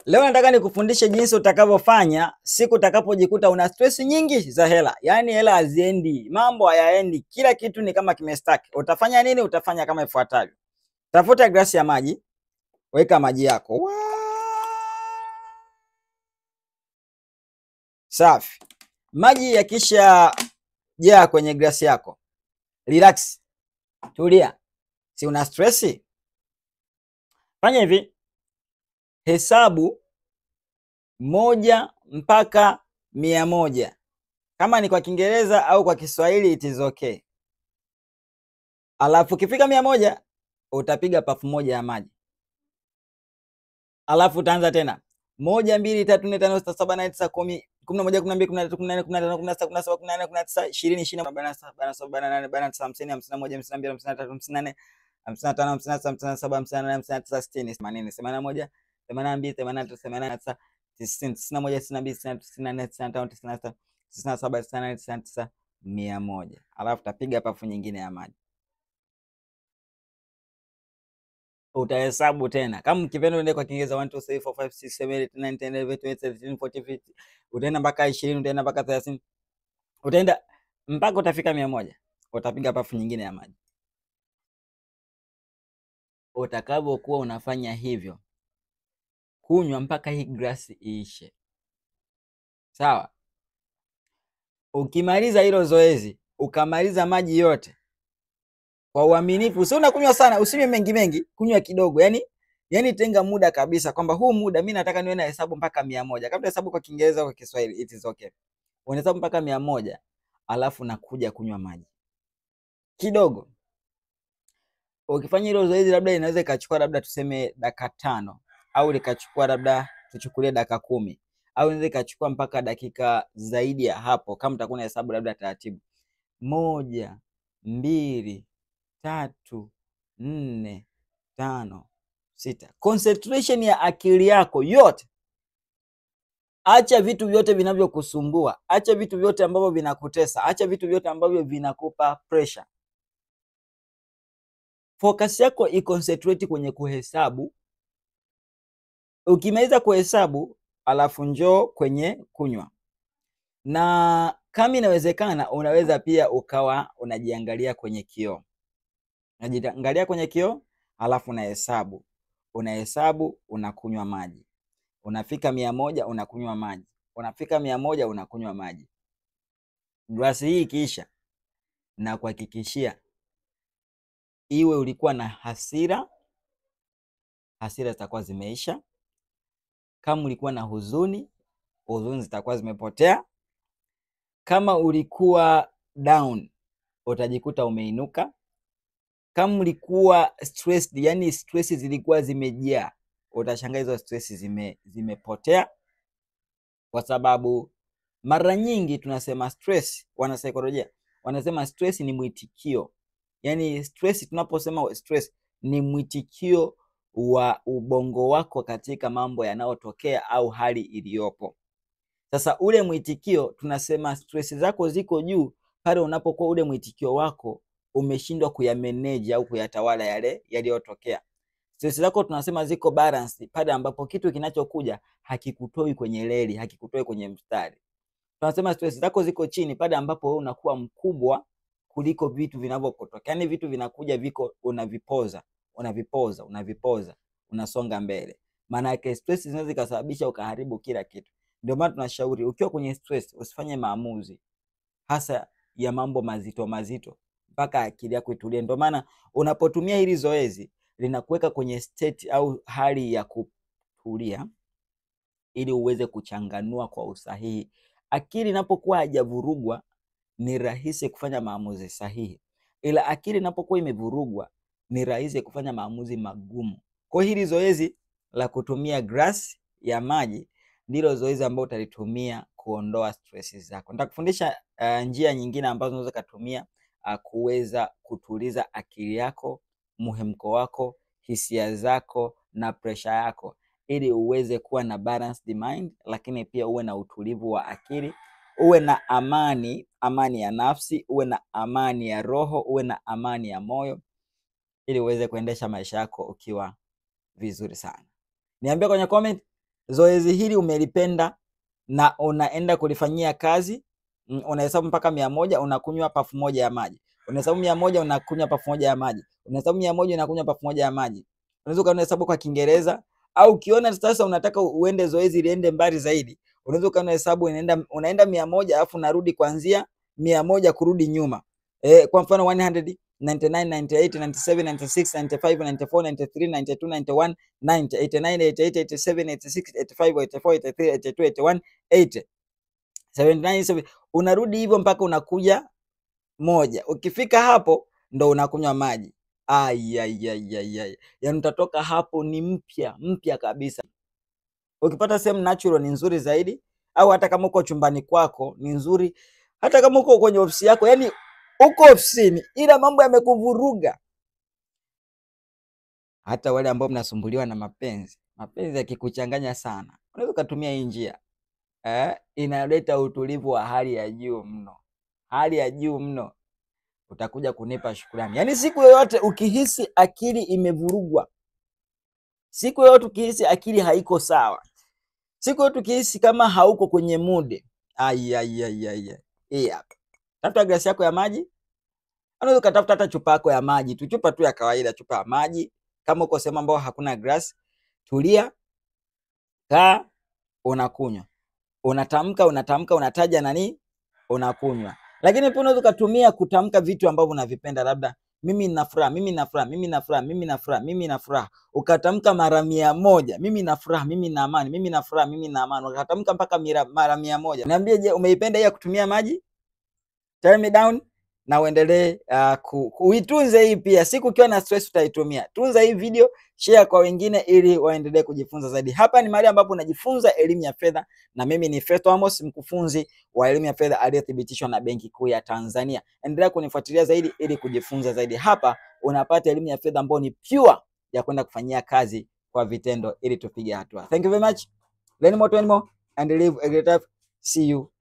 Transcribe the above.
Leo nataka nikufundishe jinsi utakavyofanya siku utakapojikuta una stress nyingi za hela. Yaani hela haziendi, mambo hayaendi, kila kitu ni kama kimestack. Utafanya nini? Utafanya kama ifuatavyo. Tafuta glasi ya maji, weka maji yako. Safi. Maji yakisha jaa kwenye glasi yako, relax. Tulia. Si una stress? Fanya hivi. Hesabu 1 mpaka 100. Kama ni kwa Kiingereza au kwa Kiswahili it is okay. Alafu ukifika 100 utapiga pafu moja ya maji. Alafu utaanza tena 1 2 3 4 5 6 7 8 9 10 11 12 13 14 15 16 17 18 19 20 20 47 48 49 50 51 52 53 54 55 56 57 58 59 60 80 81 82 83 89 90 91 92 93 94 95 96 97 98 99 100. Alafu utapiga pafu nyingine ya maji. Utahesabu tena. Kama ukipenda uende kwa Kiingereza 1 2 3 4 5 6 7 8 9 10 11 12 13 14 15. Utaenda mpaka 20, utaenda mpaka 30. Utaenda mpaka utafika 100. Utapiga pafu nyingine ya maji. Utakapokuwa unafanya hivyo, kunywa mpaka hii glasi iishe. Sawa? Ukimaliza hilo zoezi, ukamaliza maji yote, kwa uaminifu, sio unakunywa sana, usinywe mengi, kunywa kidogo. Yaani tenga muda kabisa kwamba huu muda mimi nataka niwe na hesabu mpaka 100. Kama hesabu kwa Kiingereza au kwa Kiswahili it is okay. Unahesabu mpaka 100, alafu nakuja kunywa maji kidogo. Ukifanya hilo zoezi labda inaweza ikachukua labda tuseme dakika 5 au likachukua labda tuchukulie dakika 10 au inaweza ikachukua mpaka dakika zaidi ya hapo kama utakuwa na hesabu labda taratibu. 1 2 3 4 5 6. Concentration ya akili yako yote. Acha vitu vyote vinavyokusumbua, acha vitu vyote ambavyo vinakutesa, acha vitu vyote ambavyo vinakupa pressure. Focus yako iconcentrate kwenye kuhesabu. Ukimaliza kuhesabu, alafu njoo kwenye kunywa. Na kama inawezekana, unaweza pia ukawa unajiangalia kwenye kioo. Unajiangalia kwenye kioo, alafu unahesabu. Unahesabu, unakunywa maji. Unafika 100 unakunywa maji. Unafika 100 unakunywa maji. Glasi hii ikiisha, na kuhakikishia iwe ulikuwa na hasira zitakuwa zimeisha. Kama ulikuwa na huzuni zitakuwa zimepotea. Kama ulikuwa down, utajikuta umeinuka. Kama ulikuwa stressed, yani stress zilikuwa zimejaa, utashangaa hizo stress zimepotea. Kwa sababu mara nyingi tunasema stress, wanasaikolojia wanasema stress ni mwitikio. Yani stress, tunaposema stress ni mwitikio wa ubongo wako katika mambo yanayotokea au hali iliyopo. Sasa ule mwitikio, tunasema stress zako ziko juu pale unapokuwa ule mwitikio wako umeshindwa kuyamanage au kuyatawala yale yaliyotokea. Stress zako tunasema ziko balance pale ambapo kitu kinachokuja hakikutoi kwenye reli, hakikutoi kwenye mstari. Tunasema stress zako ziko chini pale ambapo wewe unakuwa mkubwa kuliko vitu vinavyokutokea. Yani vitu vinakuja viko unavipoza, unasonga mbele. Maana yake stress zinaweza kusababisha ukaharibu kila kitu. Ndio maana tunashauri ukiwa kwenye stress usifanye maamuzi hasa ya mambo mazito mpaka akili yako itulie. Ndio maana unapotumia hili zoezi linakuweka kwenye state au hali ya kutulia ili uweze kuchanganua kwa usahihi. Akili inapokuwa haijavurugwa ni rahisi kufanya maamuzi sahihi, ila akili inapokuwa imevurugwa ni rahisi kufanya maamuzi magumu. Kwa hili zoezi la kutumia glasi ya maji ndilo zoezi ambalo utalitumia kuondoa stress zako. Nitakufundisha njia nyingine ambazo unaweza kutumia kuweza kutuliza akili yako, muhemko wako, hisia zako na pressure yako, ili uweze kuwa na balanced mind, lakini pia uwe na utulivu wa akili, uwe na amani ya nafsi, uwe na amani ya roho, uwe na amani ya moyo, ili uweze kuendesha maisha yako ukiwa vizuri sana. Niambie kwenye comment zoezi hili umelipenda na unaenda kulifanyia kazi, unahesabu mpaka 100, unakunywa pafu moja ya maji. Unahesabu 100, unakunywa pafu moja ya maji. Unahesabu 100, unakunywa pafu moja ya maji. Unaweza ukaona hesabu kwa Kiingereza, au ukiona sasa unataka uende zoezi liende mbali zaidi, unaweza ukaona hesabu unaenda 100 alafu unarudi kuanzia 100 kurudi nyuma. Kwa mfano 100, 99, 98, 97, 96, 95, 94, 93, 92, 91, 90, 89, 88, 87, 86, 85, 84, 83, 82, 81, 80, 79, unarudi hivyo mpaka unakuja 1. Ukifika hapo ndo unakunywa maji. Yaani utatoka hapo ni mpya kabisa. Ukipata sehemu natural ni nzuri zaidi, au hata kama uko chumbani kwako ni nzuri, hata kama uko kwenye ofisi yako, yani uko ofisini ila mambo yamekuvuruga. Hata wale ambao mnasumbuliwa na mapenzi yakikuchanganya sana, unaweza kutumia hii njia. Inaleta utulivu wa hali ya juu mno. Utakuja kunipa shukrani. Yaani siku yoyote ukihisi akili imevurugwa, siku yoyote ukihisi akili haiko sawa, siku yoyote ukihisi kama hauko kwenye mood, hapa tafuta glasi yako ya maji. Unaweza ukatafuta hata chupa yako ya maji tu, chupa tu ya kawaida, chupa ya maji. Kama uko sehemu ambao hakuna glasi, tulia, kaa, unakunywa. Unatamka, unataja nani, unakunywa. Lakini pia unaweza kutumia kutamka vitu ambavyo unavipenda, labda mimi nina furaha, mimi nina furaha, mimi nina furaha, mimi nina furaha, mimi nina furaha. Ukatamka mara 100, mimi nina furaha, mimi nina amani, mimi nina furaha, mimi nina amani. Ukatamka mpaka mara 100. Niambie, je, umeipenda hii ya kutumia maji? Tell me down na uendelee kuitunze hii pia. Siku ukiwa na stress utaitumia. Tunza hii video, share kwa wengine ili waendelee kujifunza zaidi. Hapa ni mahali ambapo unajifunza elimu ya fedha, na mimi ni Festo Amos, mkufunzi wa elimu ya fedha aliyethibitishwa na Benki Kuu ya Tanzania. Endelea kunifuatilia zaidi ili kujifunza zaidi. Hapa unapata elimu ya fedha ambayo ni pure ya kwenda kufanyia kazi kwa vitendo ili tupige hatua. Thank you very much. Learn more and live a great life. See you.